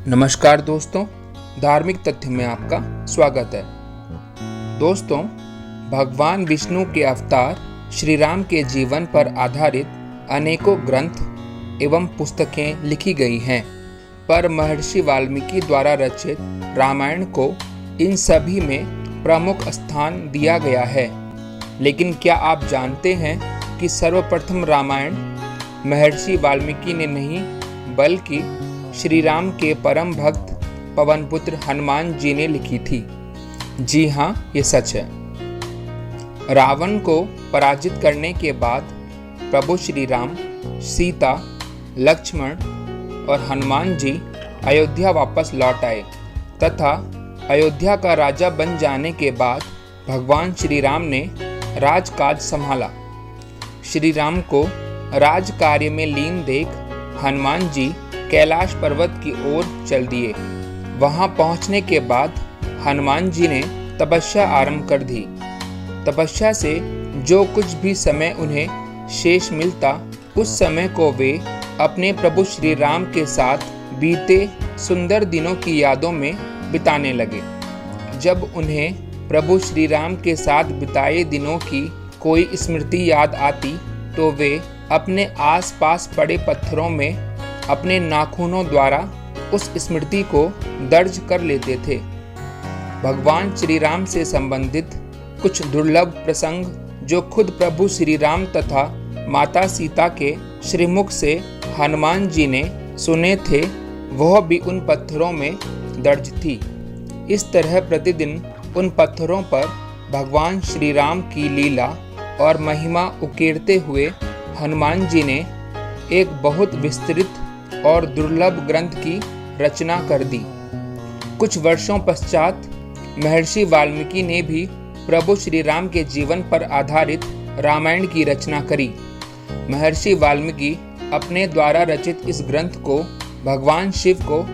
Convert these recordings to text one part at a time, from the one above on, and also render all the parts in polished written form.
नमस्कार दोस्तों, धार्मिक तथ्य में आपका स्वागत है। दोस्तों, भगवान विष्णु के अवतार श्री राम के जीवन पर आधारित अनेकों ग्रंथ एवं पुस्तकें लिखी गई हैं, पर महर्षि वाल्मीकि द्वारा रचित रामायण को इन सभी में प्रमुख स्थान दिया गया है। लेकिन क्या आप जानते हैं कि सर्वप्रथम रामायण महर्षि वाल्मीकि ने नहीं बल्कि श्री राम के परम भक्त पवन पुत्र हनुमान जी ने लिखी थी। जी हाँ, ये सच है। रावण को पराजित करने के बाद प्रभु श्री राम, सीता, लक्ष्मण और हनुमान जी अयोध्या वापस लौट आए तथा अयोध्या का राजा बन जाने के बाद भगवान श्री राम ने राजकाज संभाला। श्री राम को राज कार्य में लीन देख हनुमान जी कैलाश पर्वत की ओर चल दिए। वहां पहुंचने के बाद हनुमान जी ने तपस्या आरंभ कर दी। तपस्या से जो कुछ भी समय उन्हें शेष मिलता, उस समय को वे अपने प्रभु श्री राम के साथ बीते सुंदर दिनों की यादों में बिताने लगे। जब उन्हें प्रभु श्री राम के साथ बिताए दिनों की कोई स्मृति याद आती तो वे अपने आसपास पड़े पत्थरों में अपने नाखूनों द्वारा उस स्मृति को दर्ज कर लेते थे। भगवान श्री राम से संबंधित कुछ दुर्लभ प्रसंग जो खुद प्रभु श्री राम तथा माता सीता के श्रीमुख से हनुमान जी ने सुने थे, वह भी उन पत्थरों में दर्ज थी। इस तरह प्रतिदिन उन पत्थरों पर भगवान श्री राम की लीला और महिमा उकेरते हुए हनुमान जी ने एक बहुत विस्तृत और दुर्लभ ग्रंथ की रचना कर दी। कुछ वर्षों पश्चात महर्षि वाल्मीकि ने भी प्रभु श्री राम के जीवन पर आधारित रामायण की रचना करी। महर्षि वाल्मीकि अपने द्वारा रचित इस ग्रंथ को भगवान शिव को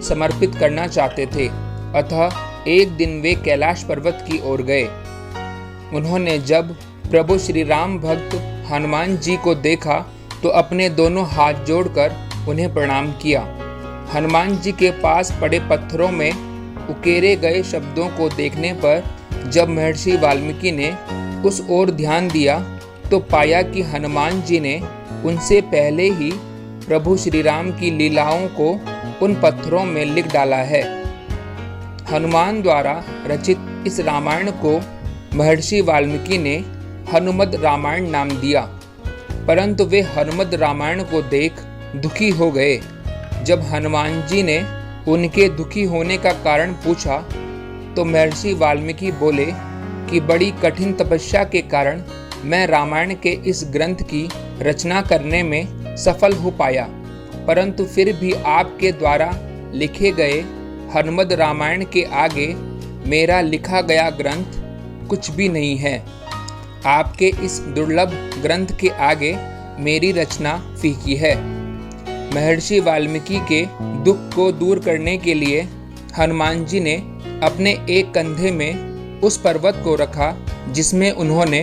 समर्पित करना चाहते थे, अतः एक दिन वे कैलाश पर्वत की ओर गए। उन्होंने जब प्रभु श्री राम भक्त हनुमान जी को देखा तो अपने दोनों हाथ जोड़कर उन्हें प्रणाम किया। हनुमान जी के पास पड़े पत्थरों में उकेरे गए शब्दों को देखने पर जब महर्षि वाल्मीकि ने उस ओर ध्यान दिया तो पाया कि हनुमान जी ने उनसे पहले ही प्रभु श्री राम की लीलाओं को उन पत्थरों में लिख डाला है। हनुमान द्वारा रचित इस रामायण को महर्षि वाल्मीकि ने हनुमद रामायण नाम दिया, परंतु वे हनुमद रामायण को देख दुखी हो गए। जब हनुमान जी ने उनके दुखी होने का कारण पूछा तो महर्षि वाल्मीकि बोले कि बड़ी कठिन तपस्या के कारण मैं रामायण के इस ग्रंथ की रचना करने में सफल हो पाया, परंतु फिर भी आपके द्वारा लिखे गए हनुमद रामायण के आगे मेरा लिखा गया ग्रंथ कुछ भी नहीं है। आपके इस दुर्लभ ग्रंथ के आगे मेरी रचना फीकी है। महर्षि वाल्मीकि के दुख को दूर करने के लिए हनुमान जी ने अपने एक कंधे में उस पर्वत को रखा जिसमें उन्होंने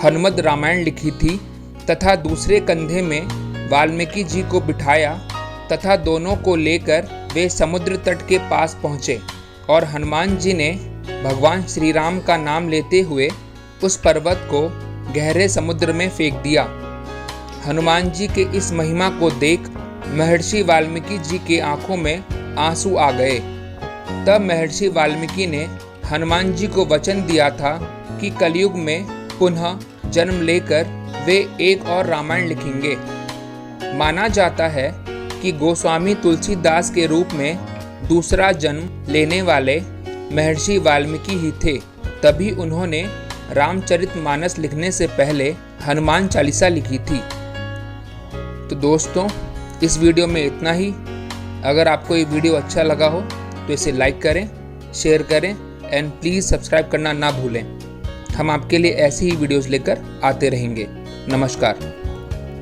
हनुमद रामायण लिखी थी तथा दूसरे कंधे में वाल्मीकि जी को बिठाया तथा दोनों को लेकर वे समुद्र तट के पास पहुँचे और हनुमान जी ने भगवान श्री राम का नाम लेते हुए उस पर्वत को गहरे समुद्र में फेंक दिया। हनुमान जी के इस महिमा को देख महर्षि वाल्मीकि जी के आंखों में आंसू आ गए। तब महर्षि वाल्मीकि ने हनुमान जी को वचन दिया था कि कलयुग में पुनः जन्म लेकर वे एक और रामायण लिखेंगे। माना जाता है कि गोस्वामी तुलसीदास के रूप में दूसरा जन्म लेने वाले महर्षि वाल्मीकि ही थे। तभी उन्होंने रामचरितमानस लिखने से पहले हनुमान चालीसा लिखी थी। तो दोस्तों, इस वीडियो में इतना ही। अगर आपको ये वीडियो अच्छा लगा हो तो इसे लाइक करें, शेयर करें एंड प्लीज़ सब्सक्राइब करना ना भूलें। हम आपके लिए ऐसी ही वीडियोस लेकर आते रहेंगे। नमस्कार।